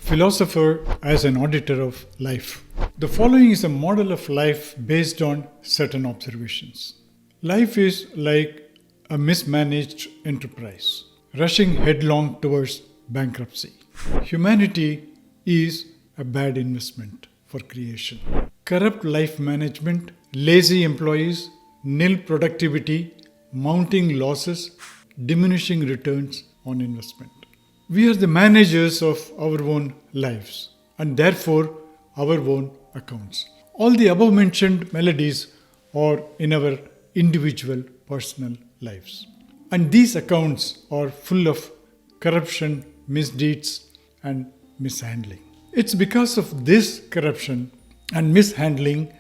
Philosopher as an auditor of life. The following is a model of life based on certain observations. Life is like a mismanaged enterprise, rushing headlong towards bankruptcy. Humanity is a bad investment for creation. Corrupt life management, lazy employees, nil productivity, mounting losses, diminishing returns on investment. We are the managers of our own lives and therefore our own accounts. All the above mentioned melodies are in our individual personal lives. And these accounts are full of corruption, misdeeds, and mishandling. It's because of this corruption and mishandling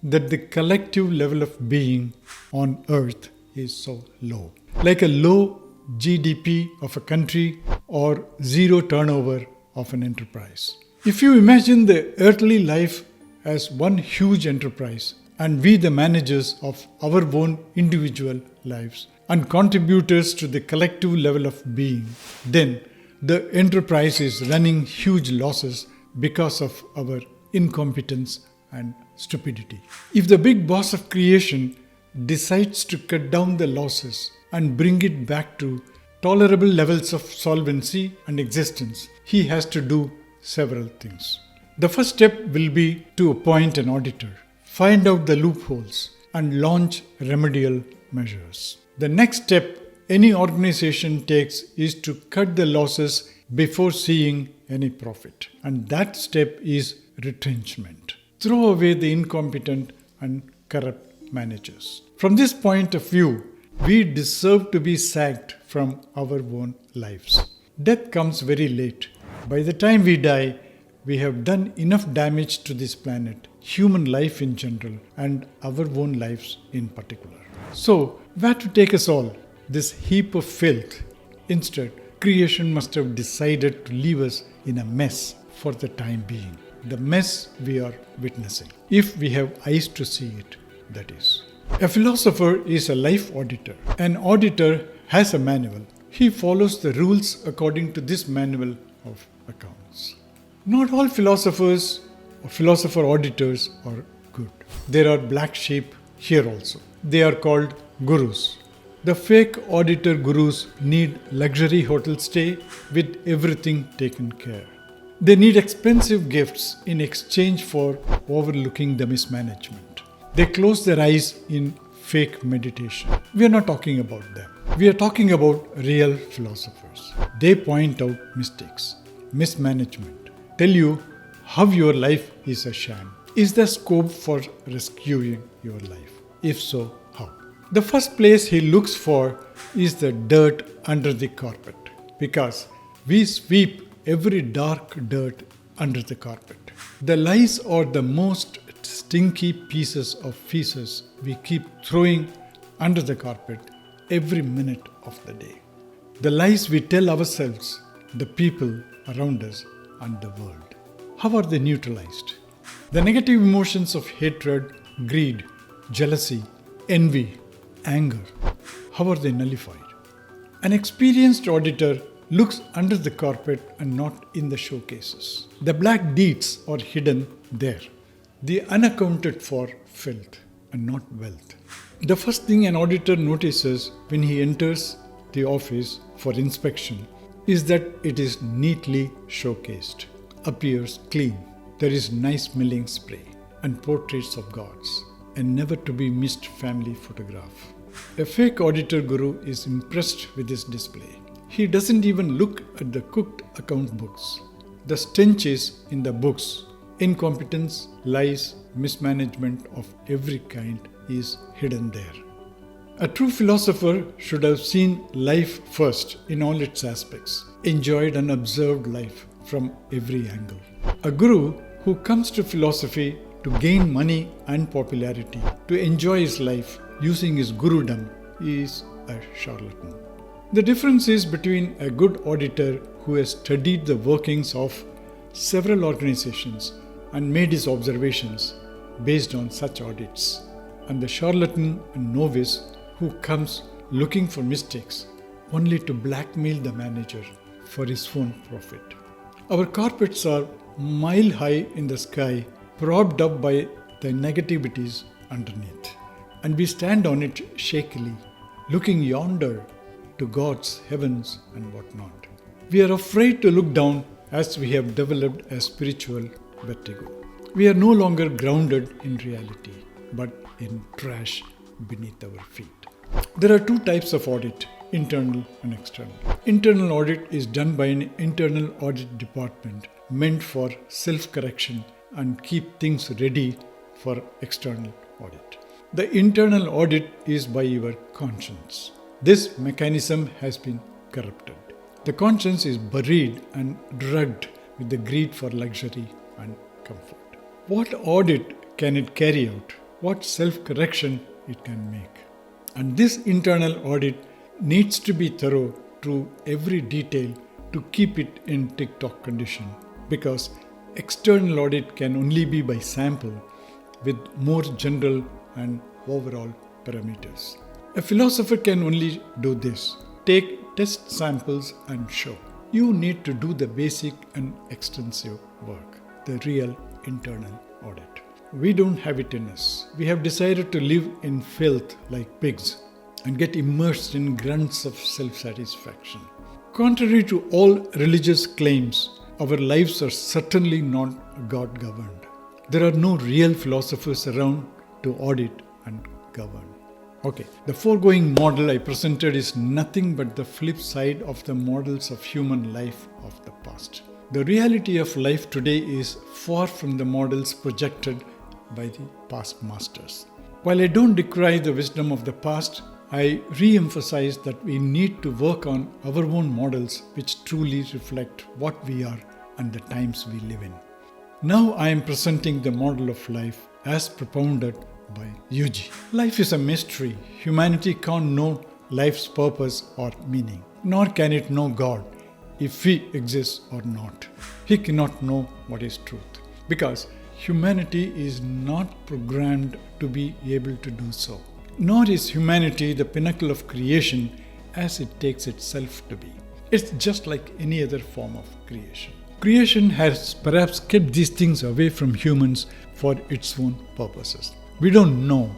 that the collective level of being on earth is so low. Like a low GDP of a country or zero turnover of an enterprise. If you imagine the earthly life as one huge enterprise and we the managers of our own individual lives and contributors to the collective level of being, then the enterprise is running huge losses because of our incompetence and stupidity. If the big boss of creation decides to cut down the losses and bring it back to tolerable levels of solvency and existence, he has to do several things. The first step will be to appoint an auditor, find out the loopholes, and launch remedial measures. The next step any organization takes is to cut the losses before seeing any profit. And that step is retrenchment. Throw away the incompetent and corrupt managers. From this point of view, we deserve to be sacked from our own lives. Death comes very late. By the time we die, we have done enough damage to this planet, human life in general, and our own lives in particular. So, where to take us all? This heap of filth. Instead, creation must have decided to leave us in a mess for the time being. The mess we are witnessing. If we have eyes to see it, that is. A philosopher is a life auditor. An auditor has a manual. He follows the rules according to this manual of accounts. Not all philosophers or philosopher auditors are good. There are black sheep here also. They are called gurus. The fake auditor gurus need luxury hotel stay with everything taken care. They need expensive gifts in exchange for overlooking the mismanagement. They close their eyes in fake meditation. We are not talking about them. We are talking about real philosophers. They point out mistakes, mismanagement, tell you how your life is a sham. Is there scope for rescuing your life? If so, how? The first place he looks for is the dirt under the carpet, because we sweep every dark dirt under the carpet. The lies are the most stinky pieces of feces we keep throwing under the carpet every minute of the day. The lies we tell ourselves, the people around us, and the world. How are they neutralized? The negative emotions of hatred, greed, jealousy, envy, anger, how are they nullified? An experienced auditor looks under the carpet and not in the showcases. The black deeds are hidden there. The unaccounted for filth and not wealth. The first thing an auditor notices when he enters the office for inspection is that it is neatly showcased, appears clean. There is nice smelling spray and portraits of gods, and never to be missed family photograph. A fake auditor guru is impressed with this display. He doesn't even look at the cooked account books. The stench is in the books. Incompetence, lies, mismanagement of every kind is hidden there. A true philosopher should have seen life first in all its aspects, enjoyed and observed life from every angle. A guru who comes to philosophy to gain money and popularity, to enjoy his life using his gurudom, is a charlatan. The difference is between a good auditor who has studied the workings of several organizations and made his observations based on such audits, and the charlatan and novice who comes looking for mistakes only to blackmail the manager for his own profit. Our carpets are mile high in the sky, propped up by the negativities underneath. And we stand on it shakily, looking yonder to God's heavens and whatnot. We are afraid to look down as we have developed a spiritual vertigo. We are no longer grounded in reality, but in trash beneath our feet. There are two types of audit, internal and external. Internal audit is done by an internal audit department meant for self-correction and keep things ready for external audit. The internal audit is by your conscience. This mechanism has been corrupted. The conscience is buried and drugged with the greed for luxury and comfort. What audit can it carry out? What self-correction it can make? And this internal audit needs to be thorough through every detail to keep it in tick-tock condition, because external audit can only be by sample with more general and overall parameters. A philosopher can only do this: take test samples and show. You need to do the basic and extensive work, the real internal audit. We don't have it in us. We have decided to live in filth like pigs and get immersed in grunts of self-satisfaction. Contrary to all religious claims, our lives are certainly not God-governed. There are no real philosophers around to audit and govern. Okay, the foregoing model I presented is nothing but the flip side of the models of human life of the past. The reality of life today is far from the models projected by the past masters. While I don't decry the wisdom of the past, I re-emphasize that we need to work on our own models which truly reflect what we are and the times we live in. Now I am presenting the model of life as propounded by Yuji. Life is a mystery. Humanity can't know life's purpose or meaning, nor can it know God if He exists or not. He cannot know what is truth, because humanity is not programmed to be able to do so. Nor is humanity the pinnacle of creation as it takes itself to be. It's just like any other form of creation. Creation has perhaps kept these things away from humans for its own purposes. We don't know.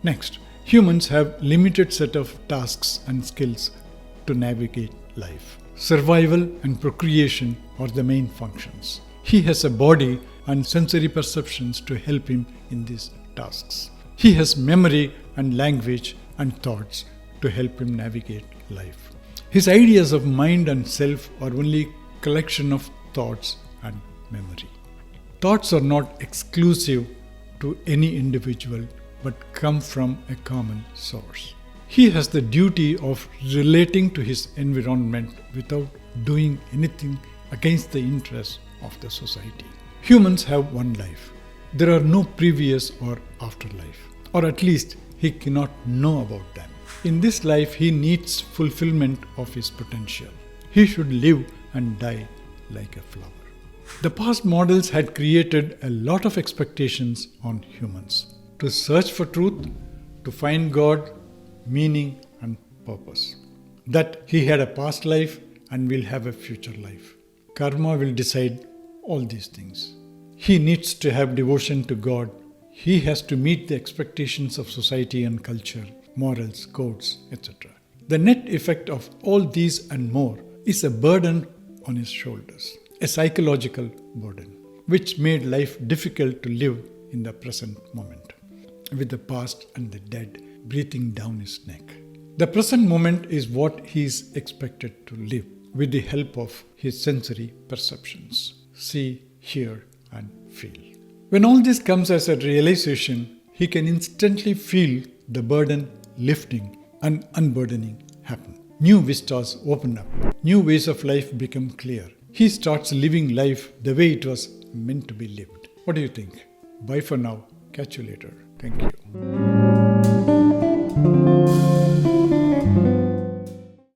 Next, humans have limited set of tasks and skills to navigate life. Survival and procreation are the main functions. He has a body and sensory perceptions to help him in these tasks. He has memory and language and thoughts to help him navigate life. His ideas of mind and self are only collection of thoughts and memory. Thoughts are not exclusive to any individual but come from a common source. He has the duty of relating to his environment without doing anything against the interests of the society. Humans have one life. There are no previous or afterlife, or at least he cannot know about them. In this life, he needs fulfillment of his potential. He should live and die like a flower. The past models had created a lot of expectations on humans to search for truth, to find God, meaning and purpose. That he had a past life and will have a future life. Karma will decide all these things. He needs to have devotion to God. He has to meet the expectations of society and culture, morals, codes, etc. The net effect of all these and more is a burden on his shoulders, a psychological burden, which made life difficult to live in the present moment, with the past and the dead breathing down his neck. The present moment is what he is expected to live with the help of his sensory perceptions. See, hear, and feel. When all this comes as a realization, he can instantly feel the burden lifting and unburdening happen. New vistas open up. New ways of life become clear. He starts living life the way it was meant to be lived. What do you think? Bye for now. Catch you later. Thank you.